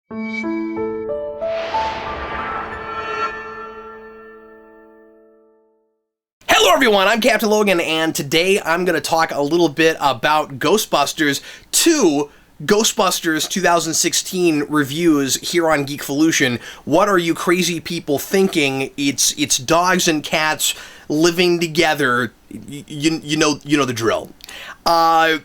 Hello everyone, I'm Captain Logan, and today I'm going to talk a little bit about Ghostbusters 2, Ghostbusters 2016 reviews here on Geekvolution. What are you crazy people thinking? It's dogs and cats living together. You know the drill. I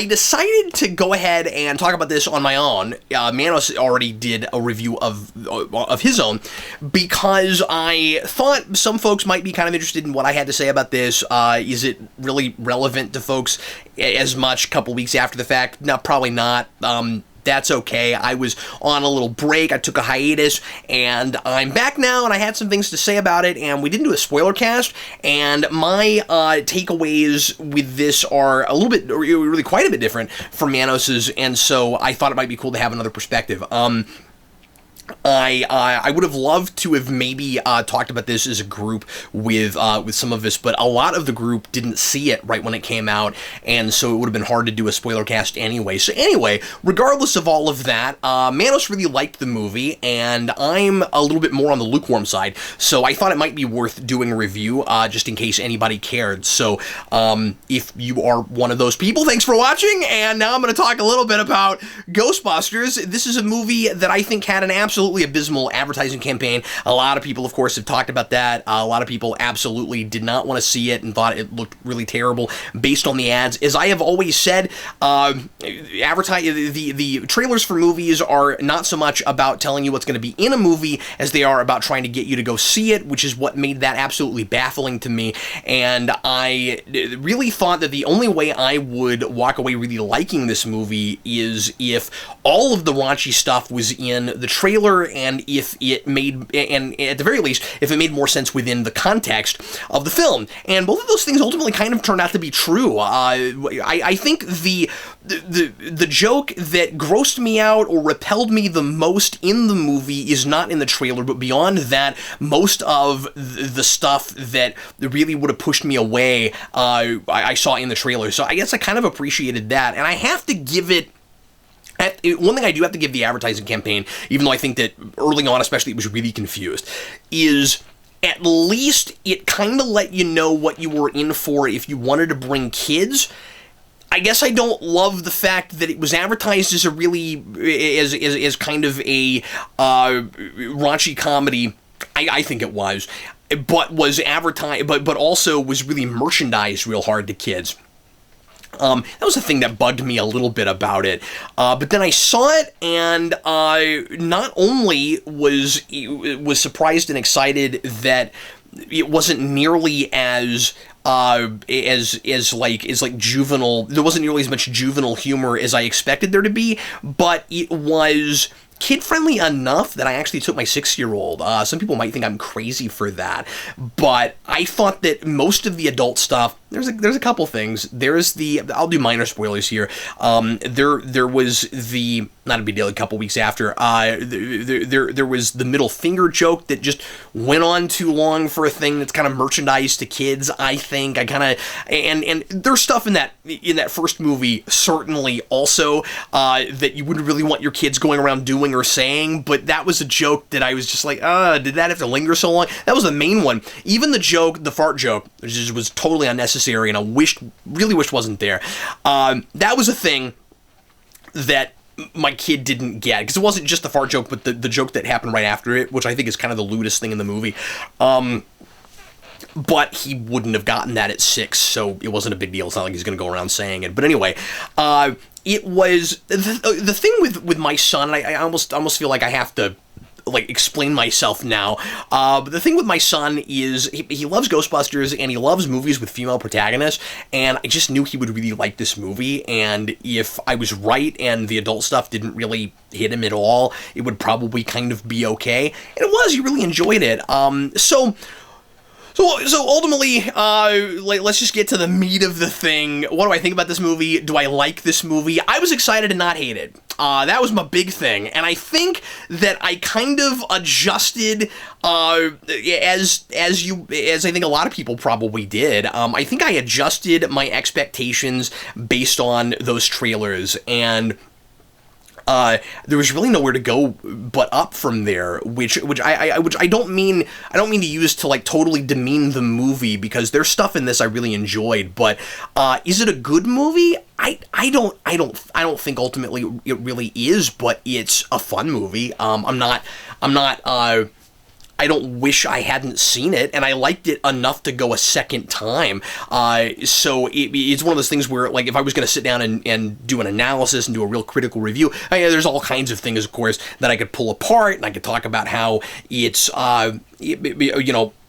decided to go ahead and talk about this on my own. Manos already did a review of his own because I thought some folks might be kind of interested in what I had to say about this. Is it really relevant to folks as much a couple weeks after the fact? No, probably not. That's okay. I was on a little break. I took a hiatus, and I'm back now, and I had some things to say about it, and we didn't do a spoiler cast, and my takeaways with this are a little bit, really quite a bit different from Manos's, and so I thought it might be cool to have another perspective. I would have loved to have maybe talked about this as a group with some of us, but a lot of the group didn't see it right when it came out, and so it would have been hard to do a spoiler cast anyway. So anyway, regardless of all of that, Manos really liked the movie, and I'm a little bit more on the lukewarm side, so I thought it might be worth doing a review just in case anybody cared. So if you are one of those people, thanks for watching, and now I'm going to talk a little bit about Ghostbusters. This is a movie that I think had an absolutely abysmal advertising campaign. A lot of people, of course, have talked about that. A lot of people absolutely did not want to see it and thought it looked really terrible based on the ads. As I have always said, the trailers for movies are not so much about telling you what's going to be in a movie as they are about trying to get you to go see it, which is what made that absolutely baffling to me. And I really thought that the only way I would walk away really liking this movie is if all of the raunchy stuff was in the trailer, and if it made, and at the very least, if it made more sense within the context of the film. And both of those things ultimately kind of turned out to be true. I think the joke that grossed me out or repelled me the most in the movie is not in the trailer, but beyond that, most of the stuff that really would have pushed me away, I saw in the trailer. So I guess I kind of appreciated that, and I have to give it. One thing I do have to give the advertising campaign, even though I think that early on especially it was really confused, is at least it kind of let you know what you were in for if you wanted to bring kids. I guess I don't love the fact that it was advertised as a really, as kind of a raunchy comedy. I think it was, but was advertised, but also was really merchandised real hard to kids. That was the thing that bugged me a little bit about it. But then I saw it, and not only was surprised and excited that it wasn't nearly as juvenile. There wasn't nearly as much juvenile humor as I expected there to be, but it was kid-friendly enough that I actually took my 6-year-old. Some people might think I'm crazy for that, but I thought that most of the adult stuff, there's a couple things. I'll do minor spoilers here. There was the, not a big deal, a couple weeks after, there was the middle finger joke that just went on too long for a thing that's kind of merchandised to kids, I think. And there's stuff in that first movie, certainly also, that you wouldn't really want your kids going around doing or saying, but that was a joke that I was just like, did that have to linger so long? That was the main one. Even the fart joke, which was totally unnecessary, and I really wished wasn't there. That was a thing that my kid didn't get, because it wasn't just the fart joke, but the joke that happened right after it, which I think is kind of the lewdest thing in the movie. But he wouldn't have gotten that at 6, so it wasn't a big deal. It's not like he's going to go around saying it. But anyway, it was the thing with my son. I almost feel like I have to explain myself now. But the thing with my son is he loves Ghostbusters and he loves movies with female protagonists, and I just knew he would really like this movie, and if I was right and the adult stuff didn't really hit him at all, it would probably kind of be okay. And it was. He really enjoyed it. So ultimately, let's just get to the meat of the thing. What do I think about this movie? Do I like this movie? I was excited and not hated. That was my big thing, and I think that I kind of adjusted as I think a lot of people probably did. I think I adjusted my expectations based on those trailers, and there was really nowhere to go but up from there, which I don't mean to use to like totally demean the movie, because there's stuff in this I really enjoyed, but is it a good movie? I don't think ultimately it really is, but it's a fun movie. I don't wish I hadn't seen it, and I liked it enough to go a second time. So it's one of those things where, like, if I was going to sit down and do an analysis and do a real critical review, there's all kinds of things, of course, that I could pull apart, and I could talk about how it's,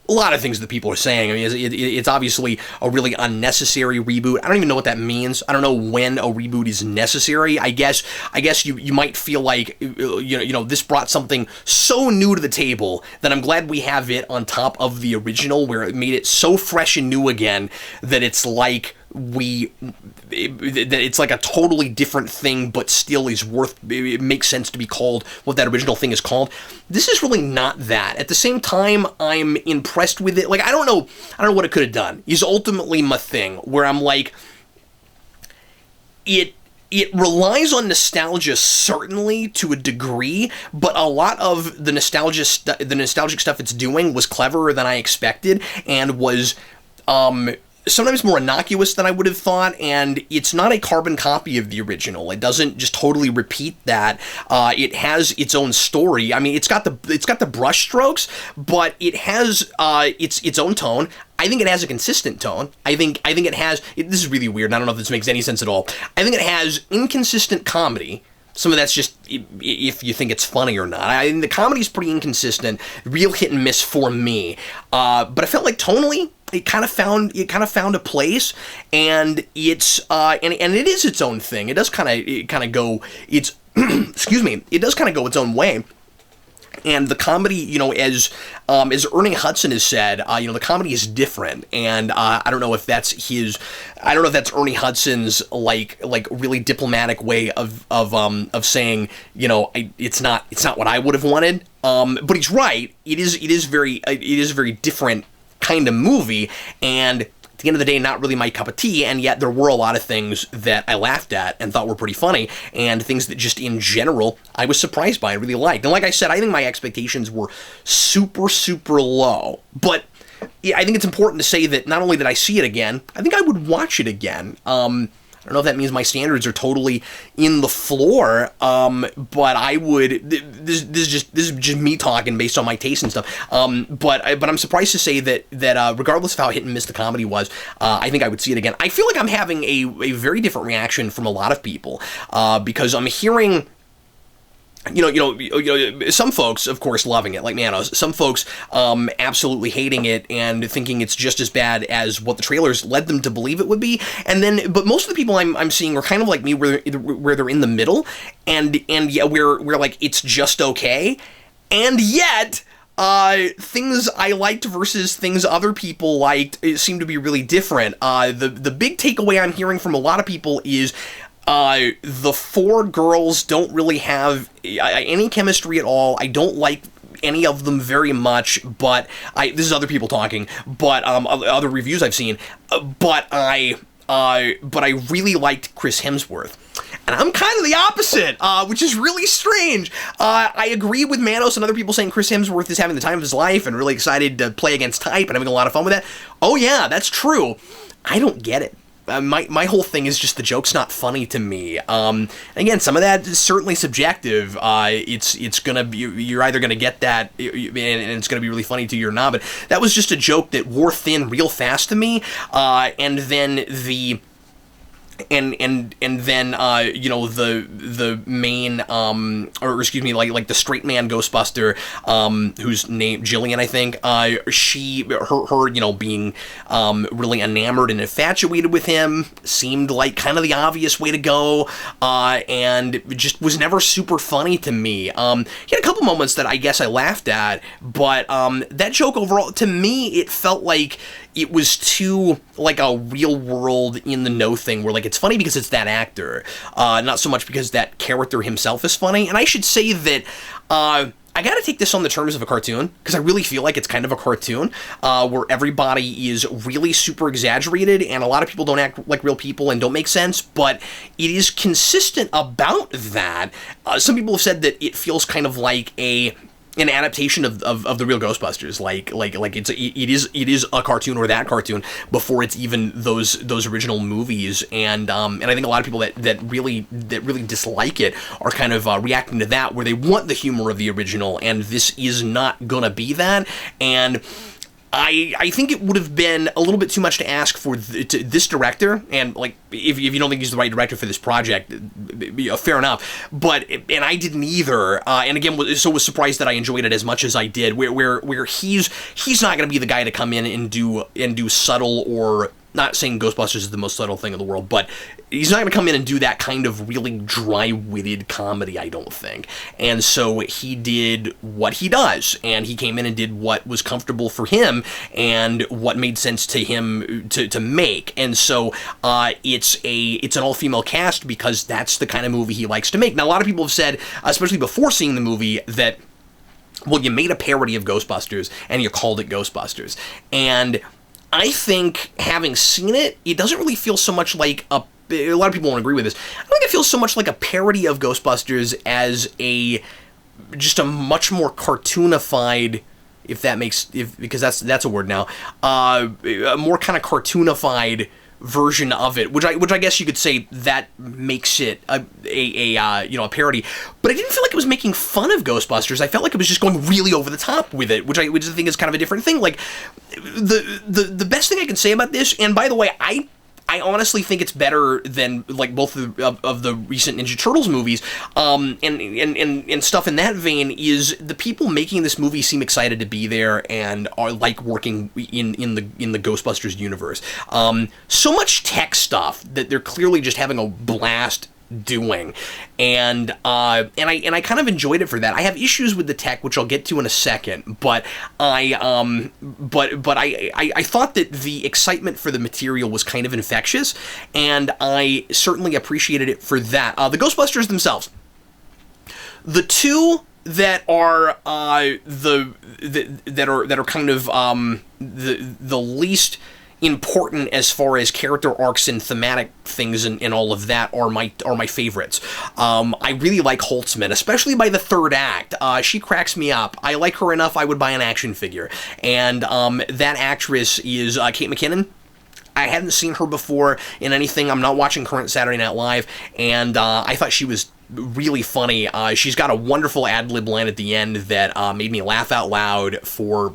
a lot of things that people are saying. I mean, it's obviously a really unnecessary reboot. I don't even know what that means. I don't know when a reboot is necessary. I guess you might feel like this brought something so new to the table that I'm glad we have it on top of the original, where it made it so fresh and new again that it's like it's like a totally different thing, but still it makes sense to be called what that original thing is called. This is really not that. At the same time, I'm impressed with it. Like, I don't know what it could have done. Is ultimately my thing, where I'm like, it relies on nostalgia, certainly, to a degree, but a lot of the nostalgic stuff it's doing was cleverer than I expected, and was sometimes more innocuous than I would have thought, and it's not a carbon copy of the original. It doesn't just totally repeat that. It has its own story. I mean, it's got the brush strokes, but it has its own tone. I think it has a consistent tone. I think it has. This is really weird, and I don't know if this makes any sense at all. I think it has inconsistent comedy. Some of that's just if you think it's funny or not. I think the comedy's pretty inconsistent, real hit and miss for me. But I felt like tonally, it kind of found a place, and it's and it is its own thing. It does kind of go its excuse me. It does kind of go its own way. And the comedy, as Ernie Hudson has said, the comedy is different, and I don't know if that's Ernie Hudson's like really diplomatic way of saying, it's not what I would have wanted. But he's right. It is a very different kind of movie, and at the end of the day, not really my cup of tea, and yet there were a lot of things that I laughed at and thought were pretty funny, and things that just in general I was surprised by and really liked. And like I said, I think my expectations were super, super low. But yeah, I think it's important to say that not only did I see it again, I think I would watch it again. I don't know if that means my standards are totally in the floor, but I would. This is just me talking based on my taste and stuff. But I'm surprised to say that regardless of how hit and miss the comedy was, I think I would see it again. I feel like I'm having a very different reaction from a lot of people because I'm hearing. Some folks, of course, loving it, like Manos. Some folks absolutely hating it and thinking it's just as bad as what the trailers led them to believe it would be. But most of the people I'm seeing are kind of like me, where they're in the middle, and yeah, we're like it's just okay, and yet. Things I liked versus things other people liked seem to be really different. The big takeaway I'm hearing from a lot of people is. The four girls don't really have any chemistry at all. I don't like any of them very much, but this is other people talking, but other reviews I've seen, but I really liked Chris Hemsworth. And I'm kind of the opposite, which is really strange. I agree with Manos and other people saying Chris Hemsworth is having the time of his life and really excited to play against type and having a lot of fun with that. Oh yeah, that's true. I don't get it. My whole thing is just the joke's not funny to me. Again, some of that is certainly subjective. It's gonna be, you're either gonna get that and it's gonna be really funny to you or not. But that was just a joke that wore thin real fast to me. And then the. And then the main or excuse me like the straight man Ghostbuster whose name Jillian I think her being really enamored and infatuated with him seemed like kind of the obvious way to go and it just was never super funny to me. He had a couple moments that I guess I laughed at, but that joke overall to me it felt like it was too like a real world in the know thing where like it's funny because it's that actor, not so much because that character himself is funny. And I should say that I gotta take this on the terms of a cartoon, because I really feel like it's kind of a cartoon, where everybody is really super exaggerated, and a lot of people don't act like real people and don't make sense, but it is consistent about that. Some people have said that it feels kind of like an adaptation of the real Ghostbusters, like it is a cartoon or that cartoon before it's even those original movies, and I think a lot of people that really dislike it are kind of reacting to that, where they want the humor of the original, and this is not gonna be that. And I think it would have been a little bit too much to ask for this director, and like if you don't think he's the right director for this project, fair enough. But and I didn't either, and again, was surprised that I enjoyed it as much as I did. Where he's not going to be the guy to come in and do subtle, or not saying Ghostbusters is the most subtle thing in the world, but he's not going to come in and do that kind of really dry-witted comedy, I don't think. And so he did what he does, and he came in and did what was comfortable for him and what made sense to him to make. And so it's an all-female cast because that's the kind of movie he likes to make. Now, a lot of people have said, especially before seeing the movie, that, well, you made a parody of Ghostbusters and you called it Ghostbusters. And I think, having seen it, it doesn't really feel so much like a lot of people won't agree with this. I don't think it feels so much like a parody of Ghostbusters as just a much more cartoonified, because that's a word now, a more kind of cartoonified version of it, which I guess you could say that makes it a parody. But I didn't feel like it was making fun of Ghostbusters. I felt like it was just going really over the top with it, which I think is kind of a different thing. Like the best thing I can say about this, and by the way, I honestly think it's better than like both of the recent Ninja Turtles movies, and stuff in that vein, is the people making this movie seem excited to be there and are like working in the Ghostbusters universe. So much tech stuff that they're clearly just having a blast doing, and I kind of enjoyed it for that. I have issues with the tech, which I'll get to in a second, but I thought that the excitement for the material was kind of infectious, and I certainly appreciated it for that. The Ghostbusters themselves, the two that are that are kind of the least important as far as character arcs and thematic things and all of that are my favorites. I really like Holtzman, especially by the third act. She cracks me up. I like her enough I would buy an action figure. And that actress is Kate McKinnon. I hadn't seen her before in anything. I'm not watching current Saturday Night Live, and I thought she was really funny. She's got a wonderful ad-lib line at the end that made me laugh out loud for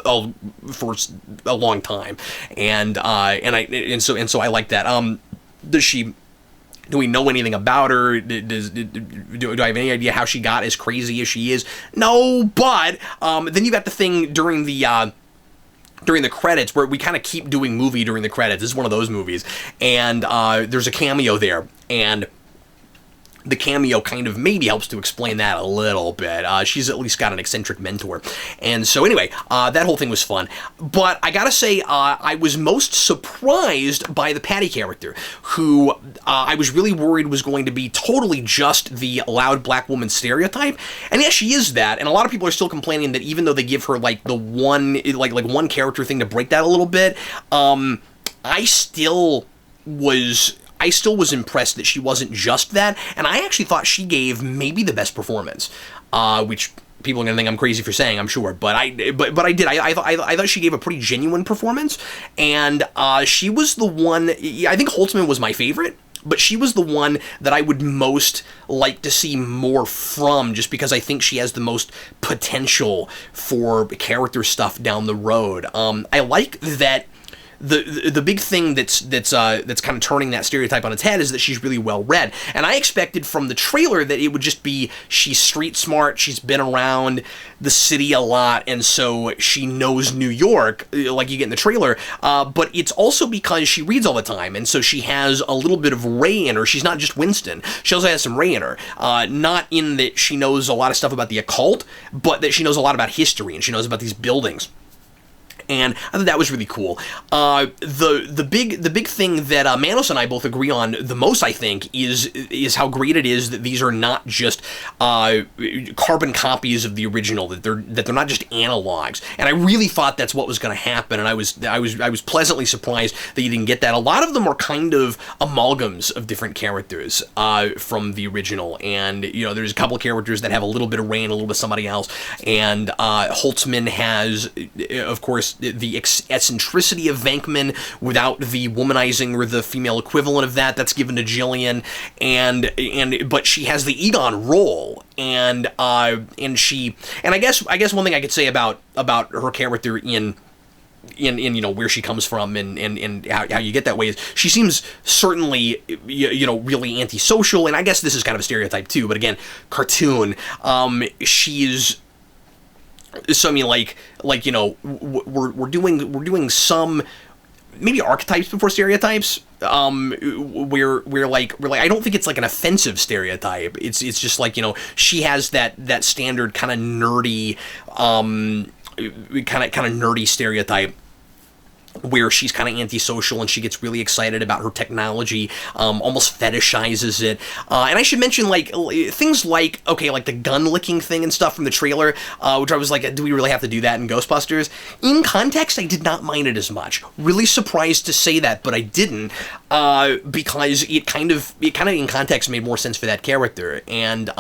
a long time, and so I like that. Do we know anything about her? Do I have any idea how she got as crazy as she is? No, but then you got the thing during the credits where we kind of keep doing movie during the credits. This is one of those movies, and there's a cameo there, and the cameo kind of maybe helps to explain that a little bit. She's at least got an eccentric mentor. And so anyway, that whole thing was fun. But I gotta say, I was most surprised by the Patty character, who I was really worried was going to be totally just the loud black woman stereotype. And yeah, she is that. And a lot of people are still complaining that even though they give her like the one character thing to break that a little bit, I still was impressed that she wasn't just that, and I actually thought she gave maybe the best performance, which people are gonna think I'm crazy for saying, I'm sure, but I did. I thought she gave a pretty genuine performance, and she was the one. I think Holtzman was my favorite, but she was the one that I would most like to see more from, just because I think she has the most potential for character stuff down the road. I like that. The big thing that's kind of turning that stereotype on its head is that she's really well read, and I expected from the trailer that it would just be she's street smart, she's been around the city a lot, and so she knows New York, like you get in the trailer. But it's also because she reads all the time, and so she has a little bit of Ray in her. She's not just Winston. She also has some Ray in her. Not in that she knows a lot of stuff about the occult, but that she knows a lot about history and she knows about these buildings. And I thought that was really cool. The big thing that Manos and I both agree on the most, I think, is how great it is that these are not just carbon copies of the original, that they're not just analogs. And I really thought that's what was going to happen, and I was pleasantly surprised that you didn't get that. A lot of them are kind of amalgams of different characters from the original, and there's a couple of characters that have a little bit of Ray and a little bit of somebody else, and Holtzman has, of course, the eccentricity of Venkman without the womanizing or the female equivalent of that. That's given to Jillian, but she has the Egon role, and I guess one thing I could say about her character in where she comes from and how you get that way is she seems certainly really antisocial, and I guess this is kind of a stereotype too, but again, cartoon. She's, so I mean, we're doing some maybe archetypes before stereotypes. Where I don't think it's like an offensive stereotype. It's just like, she has that standard kind of nerdy kind of nerdy stereotype, where she's kind of antisocial and she gets really excited about her technology, almost fetishizes it. And I should mention, things like the gun licking thing and stuff from the trailer, which I was like, do we really have to do that in Ghostbusters? In context, I did not mind it as much. Really surprised to say that, but I didn't, because it kind of in context made more sense for that character. And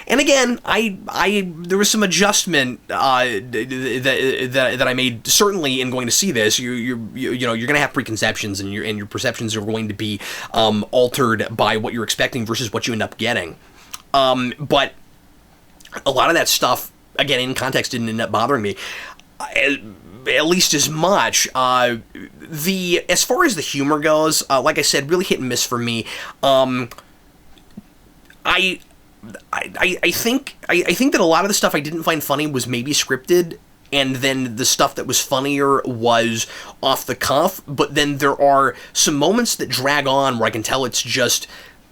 again, there was some adjustment that I made, certainly in going to see this. You're going to have preconceptions, and your perceptions are going to be altered by what you're expecting versus what you end up getting. But a lot of that stuff, again, in context, didn't end up bothering me at least as much. As far as the humor goes, like I said, really hit and miss for me. I think that a lot of the stuff I didn't find funny was maybe scripted, and then the stuff that was funnier was off the cuff. But then there are some moments that drag on where I can tell it's just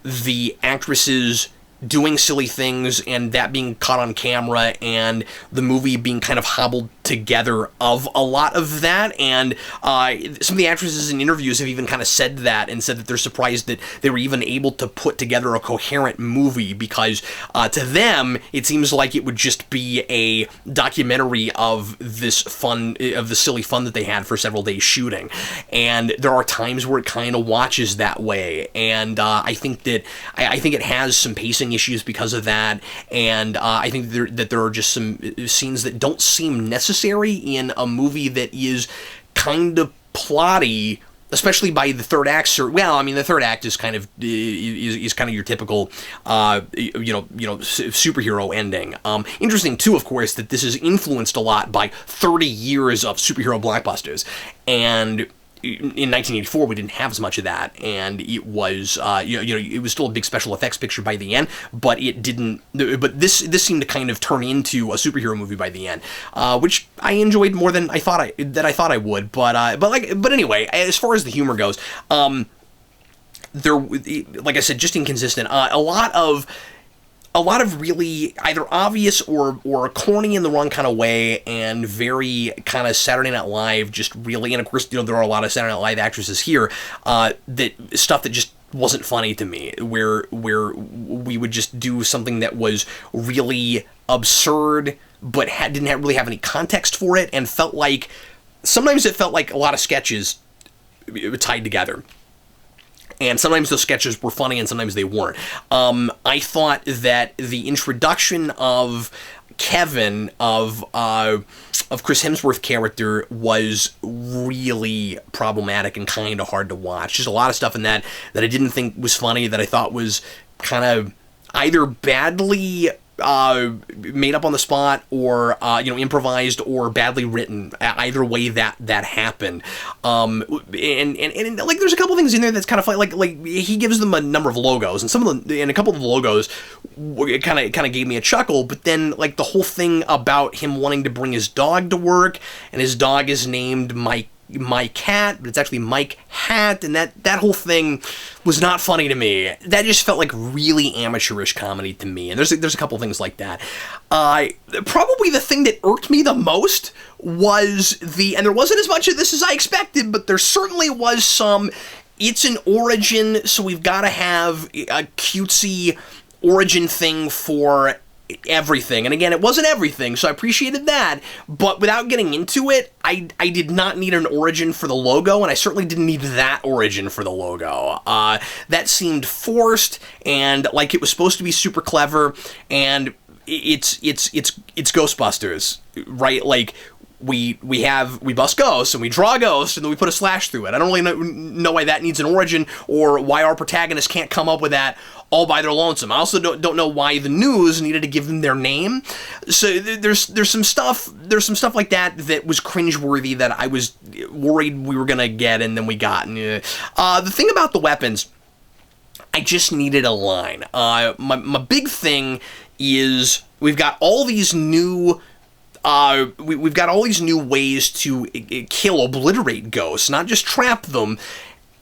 the actresses doing silly things, and that being caught on camera, and the movie being kind of hobbled together of a lot of that. And some of the actresses in interviews have even kind of said that, and said that they're surprised that they were even able to put together a coherent movie, because to them it seems like it would just be a documentary of this fun, of the silly fun that they had for several days shooting. And there are times where it kind of watches that way, and I think it has some pacing issues because of that, and I think that there are just some scenes that don't seem necessary in a movie that is kind of plotty, especially by the third act. Well, I mean, the third act is kind of your typical superhero ending. Interesting too, of course, that this is influenced a lot by 30 years of superhero blockbusters, and in 1984, we didn't have as much of that, and it was, it was still a big special effects picture by the end, but it didn't. But this seemed to kind of turn into a superhero movie by the end, which I enjoyed more than I thought I would. But anyway, as far as the humor goes, there, like I said, just inconsistent. A lot of really either obvious or corny in the wrong kind of way, and very kind of Saturday Night Live, just really, and of course, there are a lot of Saturday Night Live actresses here, that stuff that just wasn't funny to me, where we would just do something that was really absurd, but didn't really have any context for it, and sometimes it felt like a lot of sketches tied together. And sometimes those sketches were funny, and sometimes they weren't. I thought that the introduction of Kevin, of Chris Hemsworth's character, was really problematic and kind of hard to watch. Just a lot of stuff in that I didn't think was funny, that I thought was kind of either badly made up on the spot, or improvised, or badly written. Either way that happened, and like there's a couple things in there that's kind of funny. Like he gives them a number of logos, and a couple of the logos kind of gave me a chuckle. But then, like, the whole thing about him wanting to bring his dog to work, and his dog is named Mike my cat, but it's actually Mike Hat, and that whole thing was not funny to me. That just felt like really amateurish comedy to me, and there's a couple things like that. Probably the thing that irked me the most was and there wasn't as much of this as I expected, but there certainly was some, it's an origin, so we've got to have a cutesy origin thing for everything. And again, it wasn't everything, so I appreciated that, but without getting into it, I did not need an origin for the logo, and I certainly didn't need that origin for the logo. That seemed forced, and like it was supposed to be super clever, and it's Ghostbusters, right? Like, we bust ghosts, and we draw ghosts, and then we put a slash through it. I don't really know why that needs an origin, or why our protagonist can't come up with that all by their lonesome. I also don't know why the news needed to give them their name. So there's some stuff like that was cringeworthy that I was worried we were gonna get, and then we got. The thing about the weapons, I just needed a line. My big thing is we've got all these new. We've got all these new ways to obliterate ghosts, not just trap them,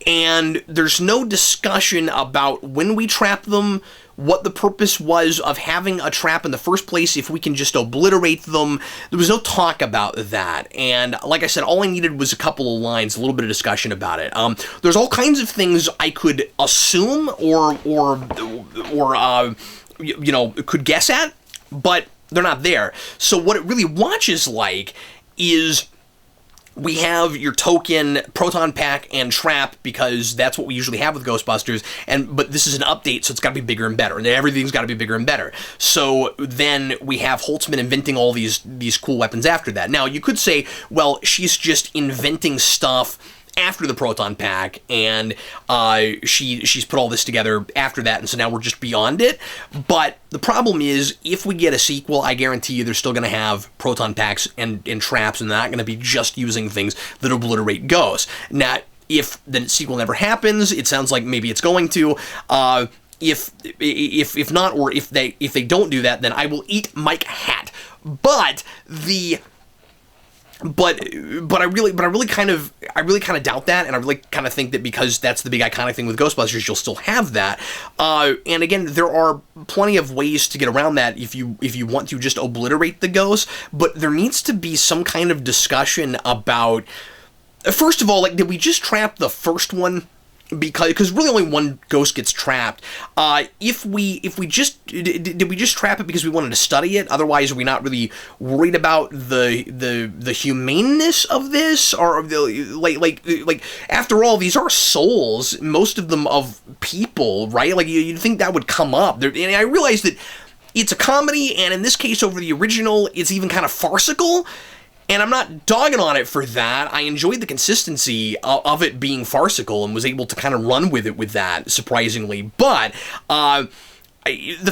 and there's no discussion about when we trap them, what the purpose was of having a trap in the first place, if we can just obliterate them. There was no talk about that, and like I said, all I needed was a couple of lines, a little bit of discussion about it. There's all kinds of things I could assume or could guess at, but they're not there. So what it really watches like is we have your token proton pack and trap, because that's what we usually have with Ghostbusters, but this is an update, so it's got to be bigger and better, and everything's got to be bigger and better. So then we have Holtzman inventing all these cool weapons after that. Now, you could say, well, she's just inventing stuff after the proton pack, and she's put all this together after that, and so now we're just beyond it. But the problem is, if we get a sequel, I guarantee you they're still going to have proton packs and traps, and they're not going to be just using things that obliterate ghosts. Now, if the sequel never happens, it sounds like maybe it's going to. If not, or if they don't do that, then I will eat Mike Hat. But I really kind of doubt that, and I really kind of think that because that's the big iconic thing with Ghostbusters, you'll still have that. And again, there are plenty of ways to get around that if you want to just obliterate the ghosts, but there needs to be some kind of discussion about, first of all, like, did we just trap the first one? Because really only one ghost gets trapped. If we just did we just trap it because we wanted to study it? Otherwise, are we not really worried about the humaneness of this, or like after all, these are souls, most of them of people, right? Like you'd think that would come up. And I realize that it's a comedy, and in this case, over the original, it's even kind of farcical. And I'm not dogging on it for that. I enjoyed the consistency of it being farcical and was able to kind of run with it with that, surprisingly. But the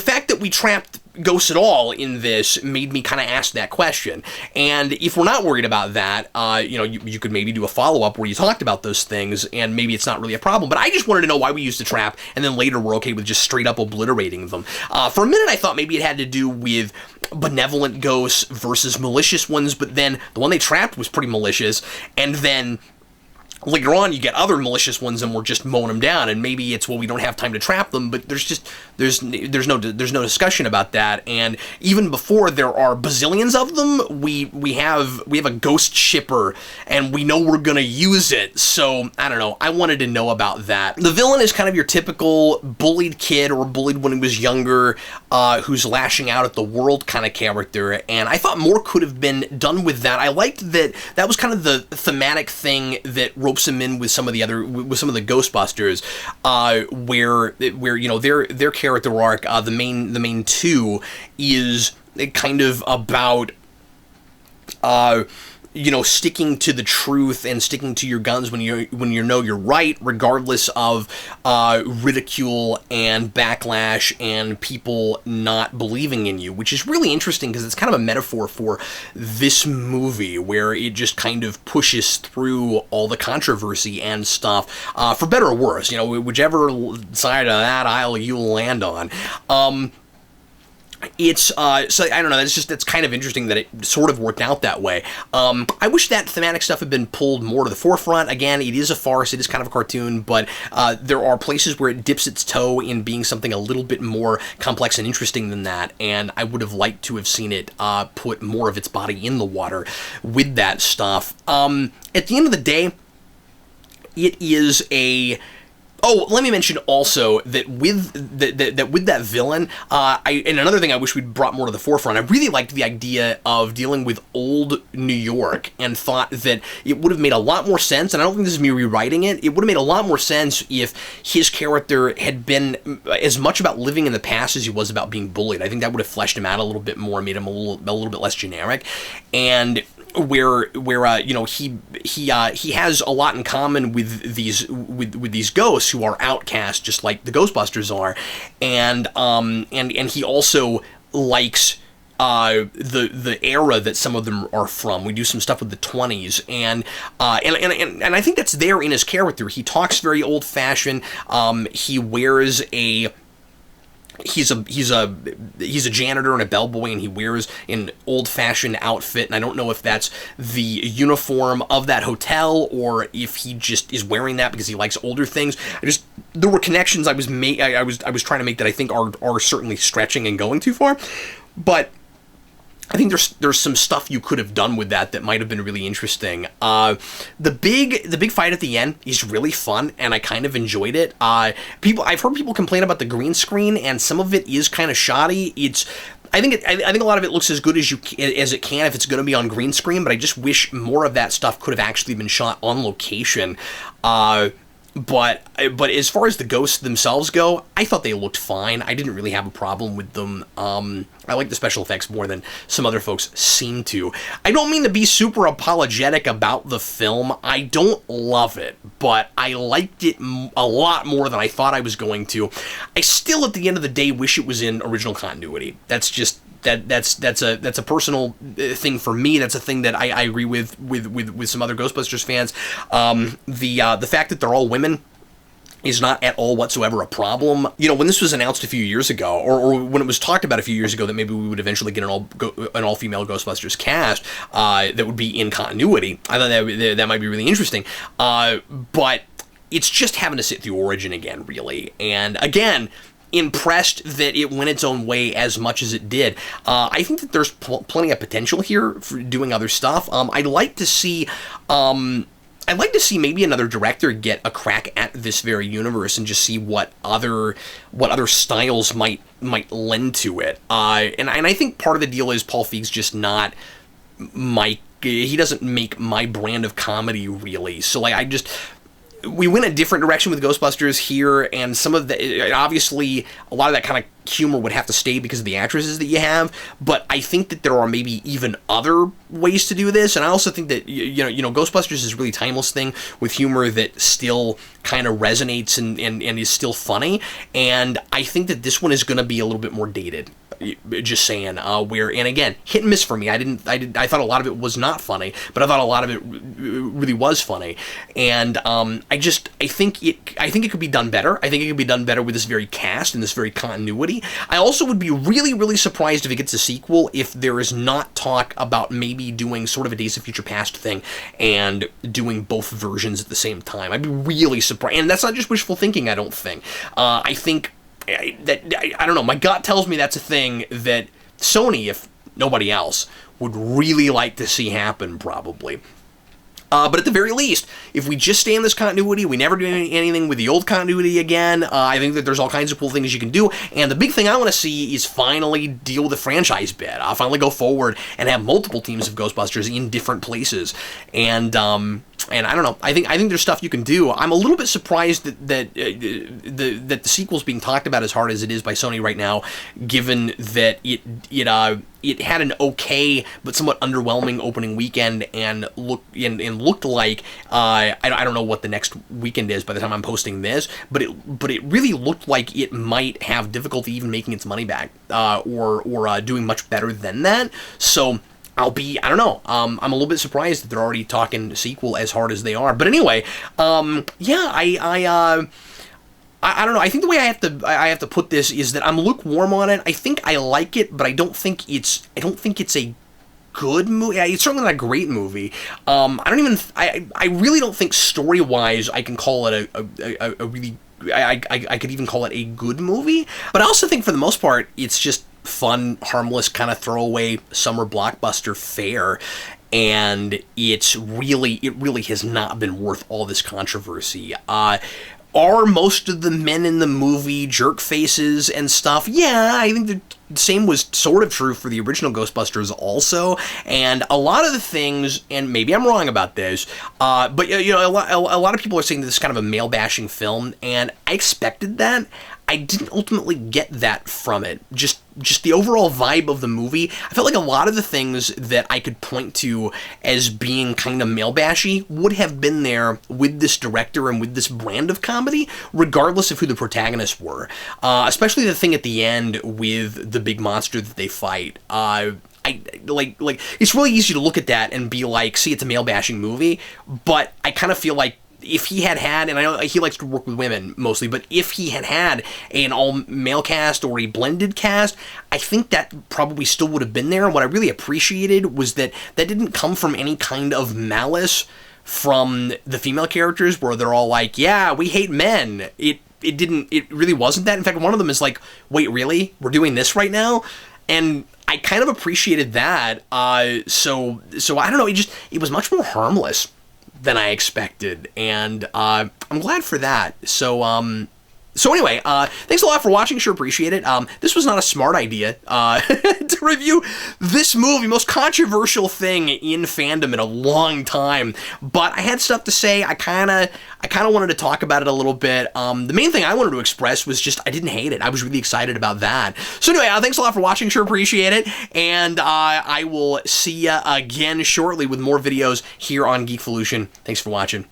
fact that we trapped ghosts at all in this made me kind of ask that question. And if we're not worried about that, you could maybe do a follow-up where you talked about those things, and maybe it's not really a problem. But I just wanted to know why we used the trap, and then later we're okay with just straight up obliterating them. For a minute, I thought maybe it had to do with benevolent ghosts versus malicious ones, but then the one they trapped was pretty malicious, and then later on, you get other malicious ones, and we're just mowing them down. And maybe it's, well, we don't have time to trap them, but there's no discussion about that. And even before there are bazillions of them, we have a ghost shipper, and we know we're gonna use it. So I don't know. I wanted to know about that. The villain is kind of your typical bullied kid, or bullied when he was younger, who's lashing out at the world kind of character. And I thought more could have been done with that. I liked that was kind of the thematic thing that ropes him in with some of the Ghostbusters, where their character arc, the main two, is kind of about sticking to the truth and sticking to your guns when you know you're right, regardless of ridicule and backlash and people not believing in you, which is really interesting because it's kind of a metaphor for this movie, where it just kind of pushes through all the controversy and stuff, for better or worse, whichever side of that aisle you land on. it's so I don't know. That's kind of interesting that it sort of worked out that way. I wish that thematic stuff had been pulled more to the forefront. Again, it is a farce. It is kind of a cartoon, but there are places where it dips its toe in being something a little bit more complex and interesting than that. And I would have liked to have seen it put more of its body in the water with that stuff. At the end of the day, it is a. Oh, let me mention also that with that villain, and another thing I wish we'd brought more to the forefront, I really liked the idea of dealing with old New York and thought that it would have made a lot more sense, and I don't think this is me rewriting it, it would have made a lot more sense if his character had been as much about living in the past as he was about being bullied. I think that would have fleshed him out a little bit more, made him a little bit less generic, and where you know he has a lot in common with these ghosts who are outcasts, just like the Ghostbusters are, and he also likes the era that some of them are from. We do some stuff with the 20s, and I think that's there in his character. He talks very old fashioned. He wears a. He's a janitor and a bellboy, and he wears an old-fashioned outfit, and I don't know if that's the uniform of that hotel or if he just is wearing that because he likes older things. There were connections I was trying to make that I think are certainly stretching and going too far, but I think there's some stuff you could have done with that might have been really interesting. The big fight at the end is really fun, and I kind of enjoyed it. I've heard people complain about the green screen, and some of it is kind of shoddy. I think a lot of it looks as good as it can if it's going to be on green screen, but I just wish more of that stuff could have actually been shot on location. But as far as the ghosts themselves go, I thought they looked fine. I didn't really have a problem with them. I like the special effects more than some other folks seem to. I don't mean to be super apologetic about the film. I don't love it, but I liked it a lot more than I thought I was going to. I still, at the end of the day, wish it was in original continuity. That's just... That's a personal thing for me. That's a thing that I agree with some other Ghostbusters fans. The fact that they're all women is not at all whatsoever a problem. You know, when this was announced a few years ago, or when it was talked about a few years ago that maybe we would eventually get an all-female Ghostbusters cast that would be in continuity, I thought that might be really interesting. But it's just having to sit through Origin again, really. And again, impressed that it went its own way as much as it did. I think that there's plenty of potential here for doing other stuff. I'd like to see maybe another director get a crack at this very universe and just see what other styles might lend to it. And I think part of the deal is Paul Feig's just not he doesn't make my brand of comedy, really. So we went a different direction with Ghostbusters here, and some of obviously a lot of that kind of humor would have to stay because of the actresses that you have, but I think that there are maybe even other ways to do this, and I also think that you know Ghostbusters is a really timeless thing with humor that still kind of resonates and is still funny, and I think that this one is going to be a little bit more dated. Just saying, and again, hit and miss for me. I thought a lot of it was not funny, but I thought a lot of it really was funny, and I think it could be done better. I think it could be done better with this very cast and this very continuity. I also would be really, really surprised if it gets a sequel if there is not talk about maybe doing sort of a Days of Future Past thing and doing both versions at the same time. I'd be really surprised, and that's not just wishful thinking. I don't think. I think. I don't know, my gut tells me that's a thing that Sony, if nobody else, would really like to see happen, probably. But at the very least, if we just stay in this continuity, we never do anything with the old continuity again, I think that there's all kinds of cool things you can do, and the big thing I want to see is finally deal with the franchise bit. I'll finally go forward and have multiple teams of Ghostbusters in different places, and I don't know. I think there's stuff you can do. I'm a little bit surprised that the sequel's being talked about as hard as it is by Sony right now, given that it had an okay but somewhat underwhelming opening weekend and looked like I don't know what the next weekend is by the time I'm posting this, but it really looked like it might have difficulty even making its money back or doing much better than that. So I don't know. I'm a little bit surprised that they're already talking sequel as hard as they are. But anyway, I don't know. I think the way I have to put this is that I'm lukewarm on it. I think I like it, but I don't think it's a good movie. It's certainly not a great movie. I really don't think story-wise I can call it a really. I could even call it a good movie. But I also think for the most part it's just fun, harmless, kind of throwaway summer blockbuster fare. And it really has not been worth all this controversy. Are most of the men in the movie jerk faces and stuff? Yeah, I think the same was sort of true for the original Ghostbusters also. And a lot of the things, and maybe I'm wrong about this, but you know, a lot of people are saying this is kind of a male-bashing film, and I expected that. I didn't ultimately get that from it. Just the overall vibe of the movie. I felt like a lot of the things that I could point to as being kind of male-bashy would have been there with this director and with this brand of comedy, regardless of who the protagonists were. Especially the thing at the end with the big monster that they fight. It's really easy to look at that and be like, see, it's a male-bashing movie, but I kind of feel like if he had, and I know he likes to work with women mostly, but if he had an all-male cast or a blended cast, I think that probably still would have been there. And what I really appreciated was that didn't come from any kind of malice from the female characters where they're all like, yeah, we hate men. It really wasn't that. In fact, one of them is like, wait, really? We're doing this right now? And I kind of appreciated that. So I don't know, it was much more harmless than I expected, and I'm glad for that. So anyway, thanks a lot for watching. Sure appreciate it. This was not a smart idea to review this movie, most controversial thing in fandom in a long time. But I had stuff to say. I kind of wanted to talk about it a little bit. The main thing I wanted to express was just I didn't hate it. I was really excited about that. So anyway, thanks a lot for watching. Sure appreciate it. And I will see you again shortly with more videos here on Geekvolution. Thanks for watching.